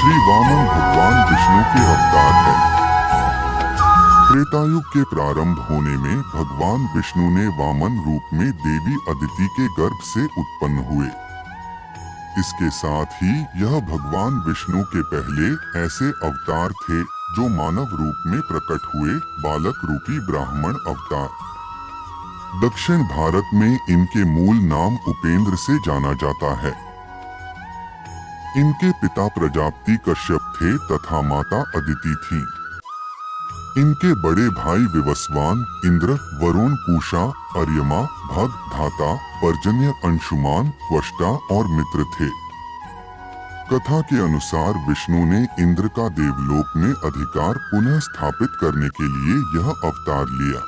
श्री वामन भगवान विष्णु के अवतार है। त्रेतायुग के प्रारंभ होने में भगवान विष्णु ने वामन रूप में देवी अदिति के गर्भ से उत्पन्न हुए। इसके साथ ही यह भगवान विष्णु के पहले ऐसे अवतार थे जो मानव रूप में प्रकट हुए, बालक रूपी ब्राह्मण अवतार। दक्षिण भारत में इनके मूल नाम उपेंद्र से जाना जाता है। इनके पिता प्रजापति कश्यप थे तथा माता अदिति थीं। इनके बड़े भाई विवस्वान, इंद्र, वरुण, पूषा, अर्यमा, भग, धाता, पर्जन्य, अंशुमान, त्वष्टा और मित्र थे। कथा के अनुसार विष्णु ने इंद्र का देवलोक में अधिकार पुनः स्थापित करने के लिए यह अवतार लिया।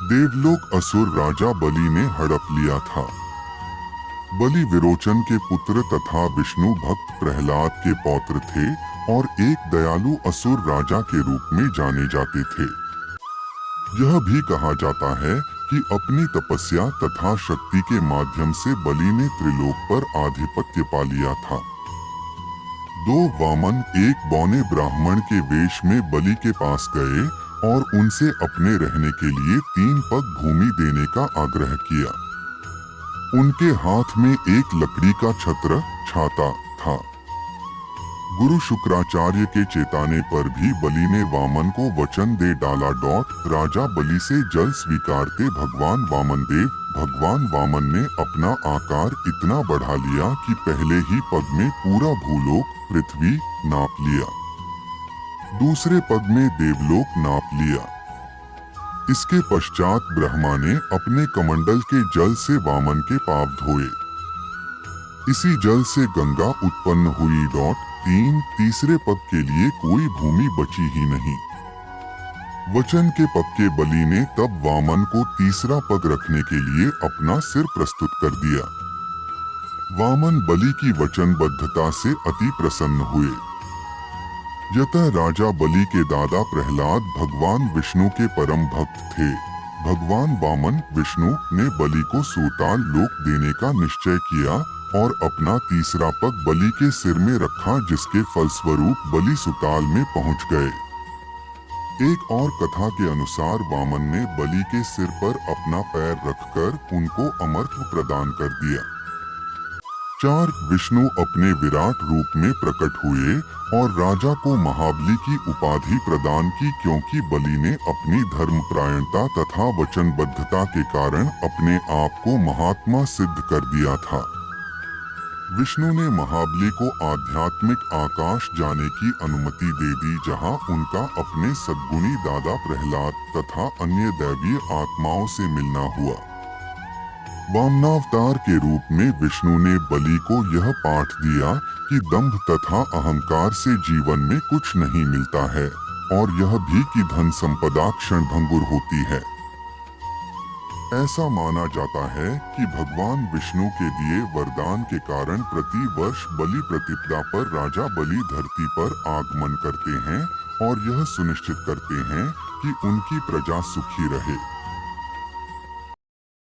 देवलोक असुर राजा बलि ने हड़प लिया था। बलि विरोचन के पुत्र तथा विष्णु भक्त प्रहलाद के पौत्र थे और एक दयालु असुर राजा के रूप में जाने जाते थे। यह भी कहा जाता है कि अपनी तपस्या तथा शक्ति के माध्यम से बलि ने त्रिलोक पर आधिपत्य पा लिया था। दो वामन एक बौने ब्राह्मण के वेश में बलि के पास गए और उनसे अपने रहने के लिए 3 पग भूमि देने का आग्रह किया। उनके हाथ में एक लकड़ी का छत्र, छाता था। गुरु शुक्राचार्य के चेताने पर भी बलि ने वामन को वचन दे डाला। राजा बलि से जल स्वीकारते भगवान वामन ने अपना आकार इतना बढ़ा लिया कि पहले ही पग में पूरा भूलोक, पृथ्वी नाप लिया। दूसरे पग में देवलोक नाप लिया। इसके पश्चात ब्रह्मा ने अपने कमंडल के जल से वामन के पाप धोए। इसी जल से गंगा उत्पन्न हुई। तीसरे पग के लिए कोई भूमि बची ही नहीं। वचन के पक्के बलि ने तब वामन को तीसरा पग रखने के लिए अपना सिर प्रस्तुत कर दिया। वामन बलि की वचनबद्धता से अति प्रसन्न हुए। यतः राजा बलि के दादा प्रहलाद भगवान विष्णु के परम भक्त थे। भगवान वामन विष्णु ने बलि को सूताल लोक देने का निश्चय किया और अपना तीसरा पग बलि के सिर में रखा, जिसके फलस्वरूप बलि सुताल में पहुंच गए। एक और कथा के अनुसार वामन ने बलि के सिर पर अपना पैर रखकर उनको अमरत्व प्रदान कर दिया। 4 विष्णु अपने विराट रूप में प्रकट हुए और राजा को महाबली की उपाधि प्रदान की, क्योंकि बलि ने अपनी धर्मपरायणता तथा वचनबद्धता के कारण अपने आप को महात्मा सिद्ध कर दिया था। विष्णु ने महाबली को आध्यात्मिक आकाश जाने की अनुमति दे दी, जहां उनका अपने सद्गुणी दादा प्रहलाद तथा अन्य दैवीय आत्माओं से मिलना हुआ। वामनावतार के रूप में विष्णु ने बलि को यह पाठ दिया कि दंभ तथा अहंकार से जीवन में कुछ नहीं मिलता है, और यह भी कि धन संपदा क्षणभंगुर होती है। ऐसा माना जाता है कि भगवान विष्णु के दिए वरदान के कारण प्रति वर्ष बलि प्रतिपदा पर राजा बलि धरती पर आगमन करते हैं और यह सुनिश्चित करते हैं कि उनकी प्रजा सुखी रहे।